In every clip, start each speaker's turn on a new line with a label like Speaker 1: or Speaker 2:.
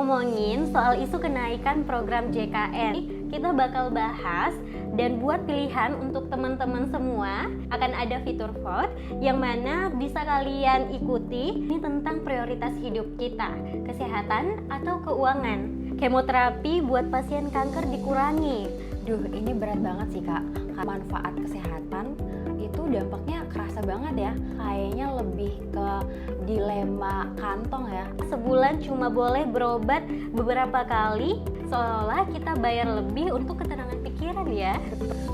Speaker 1: ngomongin soal isu kenaikan program JKN. Kita bakal bahas dan buat pilihan untuk teman-teman semua. Akan ada fitur vote yang mana bisa kalian ikuti. Ini tentang prioritas hidup kita, kesehatan atau keuangan. Kemoterapi buat pasien kanker dikurangi.
Speaker 2: Duh, ini berat banget sih Kak. Manfaat kesehatan itu dampaknya kerasa banget ya. Kayaknya lebih ke dilema kantong ya.
Speaker 1: Sebulan cuma boleh berobat beberapa kali, seolah kita bayar lebih untuk ketenangan pikiran ya.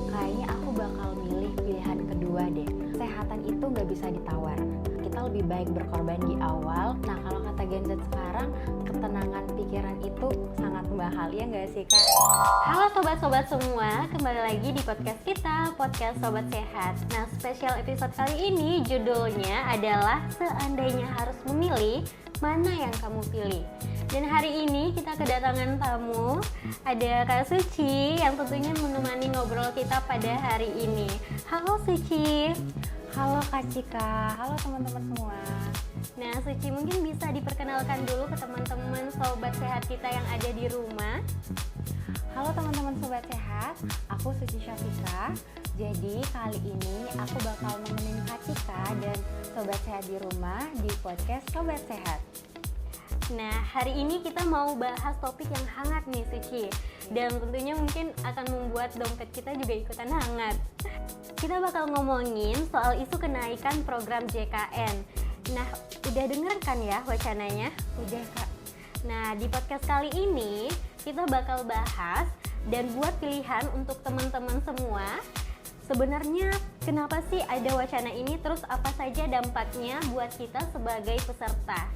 Speaker 2: Kayaknya aku bakal milih pilihan kedua deh. Kesehatan itu nggak bisa ditawar. Kita lebih baik berkorban di awal. Nah, kalau kata Gen Z sekarang, ketenangan pikiran itu sangat mahal, ya nggak sih Kak?
Speaker 1: Halo sobat-sobat semua, kembali lagi di podcast kita, Podcast Sobat Sehat. Nah, spesial episode kali ini judulnya adalah Seandainya Harus Memilih, Mana Yang Kamu Pilih? Dan hari ini kita kedatangan tamu, ada Kak Suci yang tentunya menemani ngobrol kita pada hari ini. Halo Suci.
Speaker 2: Halo Kak Cika, halo teman-teman semua.
Speaker 1: Nah, Suci mungkin bisa diperkenalkan dulu ke teman-teman sobat sehat kita yang ada di rumah.
Speaker 2: Halo teman-teman sobat sehat, aku Suci Syafika. Jadi kali ini aku bakal nemenin Kak Cika dan sobat sehat di rumah di podcast Sobat Sehat.
Speaker 1: Nah, hari ini kita mau bahas topik yang hangat nih Suci. Dan tentunya mungkin akan membuat dompet kita juga ikutan hangat. Kita bakal ngomongin soal isu kenaikan program JKN. Nah, udah denger kan ya wacananya?
Speaker 2: Udah Kak.
Speaker 1: Nah, di podcast kali ini kita bakal bahas dan buat pilihan untuk teman-teman semua. Sebenarnya kenapa sih ada wacana ini, terus apa saja dampaknya buat kita sebagai peserta?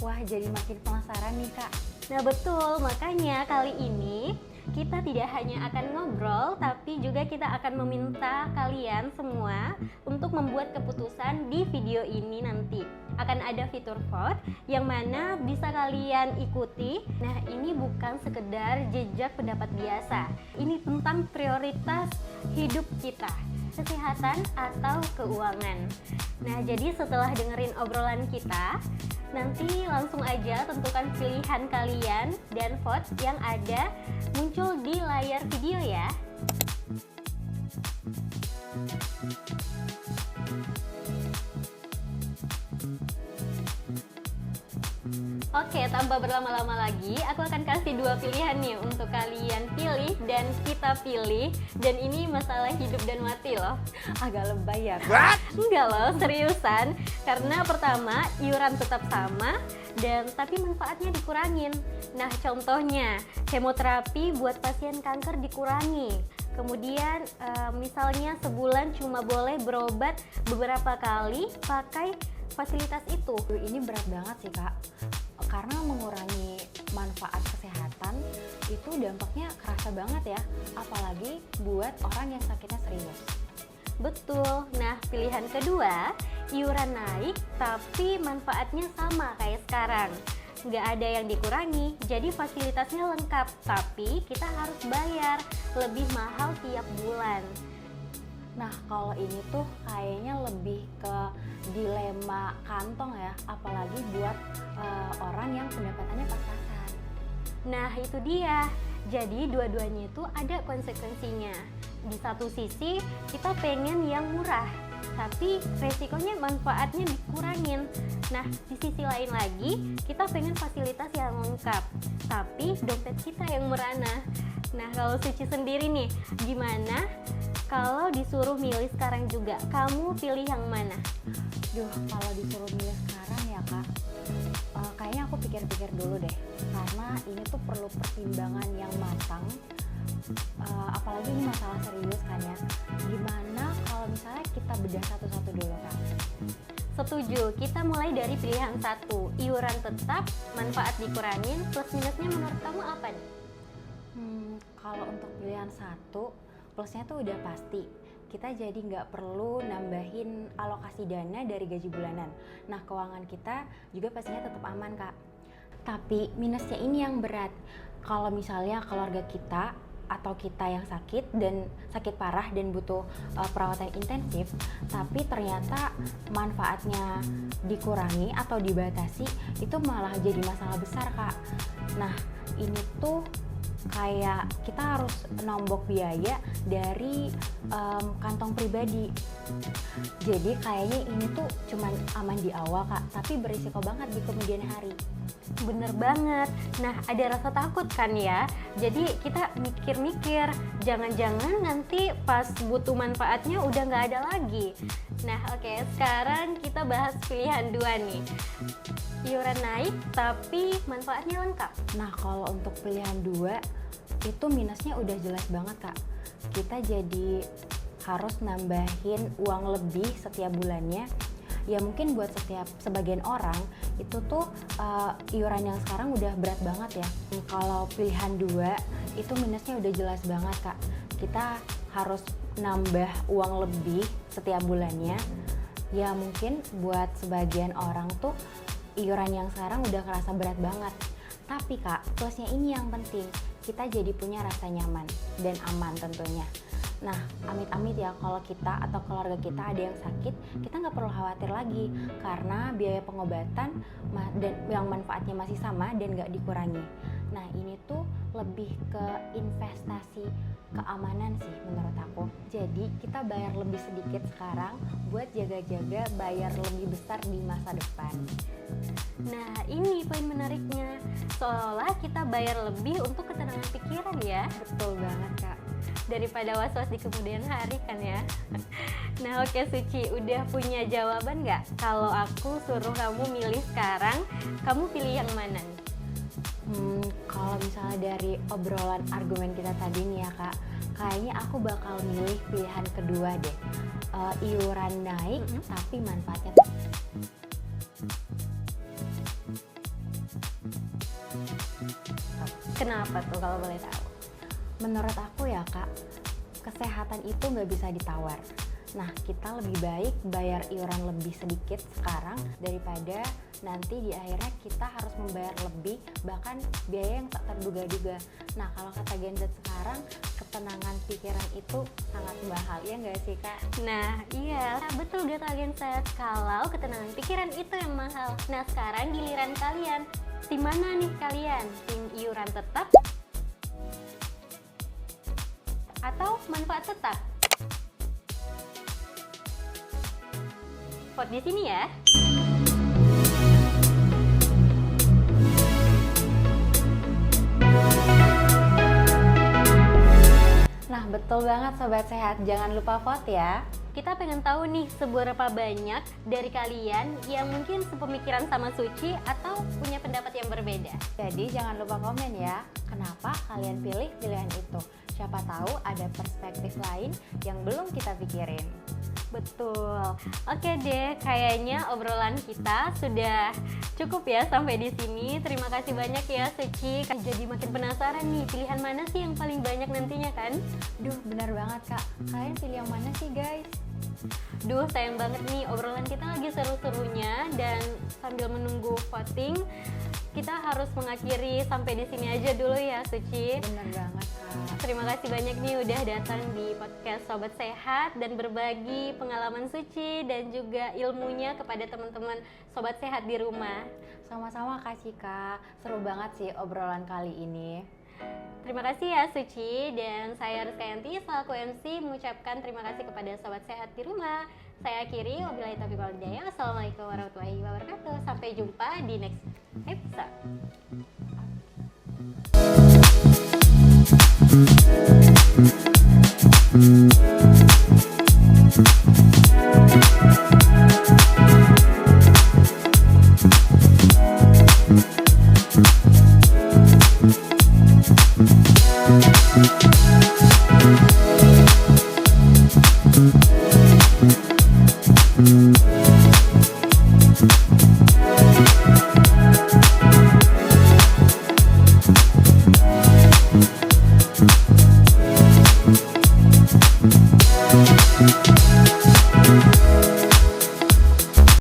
Speaker 2: Wah, jadi makin penasaran nih Kak.
Speaker 1: Nah betul, makanya kali ini kita tidak hanya akan ngobrol, tapi juga kita akan meminta kalian semua untuk membuat keputusan di video ini nanti. Akan ada fitur vote yang mana bisa kalian ikuti. Nah, ini bukan sekedar jejak pendapat biasa. Ini tentang prioritas hidup kita, kesehatan atau keuangan. Nah, jadi setelah dengerin obrolan kita, nanti langsung aja tentukan pilihan kalian dan vote yang ada muncul di layar video ya. Oke, tanpa berlama-lama lagi, aku akan kasih dua pilihan nih untuk kalian pilih dan kita pilih. Dan ini masalah hidup dan mati loh.
Speaker 2: Agak lebay ya
Speaker 1: Kak? Enggak loh, seriusan. Karena pertama, iuran tetap sama, tapi manfaatnya dikurangin. Nah, contohnya, kemoterapi buat pasien kanker dikurangi. Kemudian misalnya sebulan cuma boleh berobat beberapa kali pakai fasilitas itu.
Speaker 2: Ini berat banget sih Kak. Karena mengurangi manfaat kesehatan itu dampaknya kerasa banget ya, apalagi buat orang yang sakitnya serius.
Speaker 1: Betul. Nah, pilihan kedua, iuran naik tapi manfaatnya sama kayak sekarang. Nggak ada yang dikurangi, jadi fasilitasnya lengkap, tapi kita harus bayar lebih mahal tiap bulan.
Speaker 2: Nah, kalau ini tuh kayaknya lebih ke dilema kantong ya, apalagi buat orang yang pendapatannya pas-pasan.
Speaker 1: Nah, itu dia. Jadi dua-duanya itu ada konsekuensinya. Di satu sisi kita pengen yang murah, tapi resikonya manfaatnya dikurangin. Nah, di sisi lain lagi kita pengen fasilitas yang lengkap, tapi dompet kita yang merana. Nah, kalau Suci sendiri nih, gimana kalau disuruh milih sekarang juga? Kamu pilih yang mana?
Speaker 2: Duh, kalau disuruh milih sekarang ya Kak, kayaknya aku pikir-pikir dulu deh. Karena ini tuh perlu pertimbangan yang matang. Apalagi ini masalah serius kan ya. Gimana kalau misalnya kita bedah satu-satu dulu Kak?
Speaker 1: Setuju, kita mulai dari pilihan satu. Iuran tetap, manfaat dikurangin, plus minusnya menurut kamu apa nih?
Speaker 2: Kalau untuk pilihan satu, plusnya tuh udah pasti. Kita jadi nggak perlu nambahin alokasi dana dari gaji bulanan. Nah, keuangan kita juga pastinya tetap aman Kak. Tapi minusnya ini yang berat. Kalau misalnya keluarga kita atau kita yang sakit parah dan butuh perawatan intensif, tapi ternyata manfaatnya dikurangi atau dibatasi, itu malah jadi masalah besar, Kak. Nah, ini tuh kayak kita harus nombok biaya dari kantong pribadi. Jadi kayaknya ini tuh cuman aman di awal, Kak, tapi berisiko banget di kemudian hari.
Speaker 1: Bener banget. Nah, ada rasa takut kan ya. Jadi kita mikir-mikir, jangan-jangan nanti pas butuh manfaatnya udah nggak ada lagi. Nah, oke, sekarang kita bahas pilihan 2 nih. Iuran naik tapi manfaatnya lengkap.
Speaker 2: Nah, kalau untuk pilihan 2 itu minusnya udah jelas banget, Kak. Kita jadi harus nambahin uang lebih setiap bulannya. Ya mungkin buat sebagian orang itu tuh iuran yang sekarang udah berat banget ya. Kalau pilihan 2 itu minusnya udah jelas banget, Kak. Kita harus nambah uang lebih setiap bulannya. Ya mungkin buat sebagian orang tuh iuran yang sekarang udah kerasa berat banget. Tapi, Kak, plusnya ini yang penting, kita jadi punya rasa nyaman dan aman tentunya. Nah, amit-amit ya kalau kita atau keluarga kita ada yang sakit, kita nggak perlu khawatir lagi karena biaya pengobatan dan yang manfaatnya masih sama dan nggak dikurangi. Nah, ini tuh lebih ke investasi keamanan sih menurut aku. Jadi kita bayar lebih sedikit sekarang buat jaga-jaga bayar lebih besar di masa depan.
Speaker 1: Nah, ini poin menariknya. Seolah kita bayar lebih untuk ketenangan pikiran ya.
Speaker 2: Betul banget, Kak.
Speaker 1: Daripada was-was di kemudian hari kan ya. Nah, oke Suci, udah punya jawaban nggak? Kalau aku suruh kamu milih sekarang, kamu pilih yang mana nih?
Speaker 2: Kalau misalnya dari obrolan argumen kita tadi nih ya, Kak, kayaknya aku bakal milih pilihan kedua deh. Iuran naik tapi manfaatnya
Speaker 1: Kenapa tuh kalau boleh tahu?
Speaker 2: menurut aku ya, Kak, kesehatan itu nggak bisa ditawar. Nah, kita lebih baik bayar iuran lebih sedikit sekarang daripada nanti di akhirnya kita harus membayar lebih, bahkan biaya yang tak terduga-duga. Nah, kalau kata Gen Z sekarang, ketenangan pikiran itu sangat mahal, ya nggak sih, Kak?
Speaker 1: Nah, iya, betul kata Gen Z. Kalau ketenangan pikiran itu yang mahal. Nah, sekarang giliran kalian. Tim mana nih kalian? Tim iuran tetap atau manfaat tetap? Vote di sini ya.
Speaker 2: Nah, betul banget Sobat Sehat, jangan lupa vote ya.
Speaker 1: Kita pengen tahu nih seberapa banyak dari kalian yang mungkin sepemikiran sama Suci atau punya pendapat yang berbeda.
Speaker 2: Jadi jangan lupa komen ya, kenapa kalian pilih pilihan itu. Siapa tahu ada perspektif lain yang belum kita pikirin.
Speaker 1: Betul. Oke deh, kayaknya obrolan kita sudah cukup ya sampai di sini. Terima kasih banyak ya Suci. Jadi makin penasaran nih, pilihan mana sih yang paling banyak nantinya kan?
Speaker 2: Duh, benar banget Kak. Kalian pilih yang mana sih guys?
Speaker 1: Duh, sayang banget nih, obrolan kita lagi seru-serunya dan sambil menunggu voting, kita harus mengakhiri sampai di sini aja dulu ya Suci.
Speaker 2: Benar banget Kak.
Speaker 1: Terima kasih banyak nih udah datang di podcast Sobat Sehat dan berbagi pengalaman Suci dan juga ilmunya kepada teman-teman Sobat Sehat di rumah.
Speaker 2: Sama-sama Kak Cika, seru banget sih obrolan kali ini.
Speaker 1: Terima kasih ya Suci, dan saya Rizka Yanti selaku MC mengucapkan terima kasih kepada Sobat Sehat di rumah. Saya akhiri, wabillahi taufiq wal hidayah. Assalamualaikum warahmatullahi wabarakatuh. Sampai jumpa di next episode.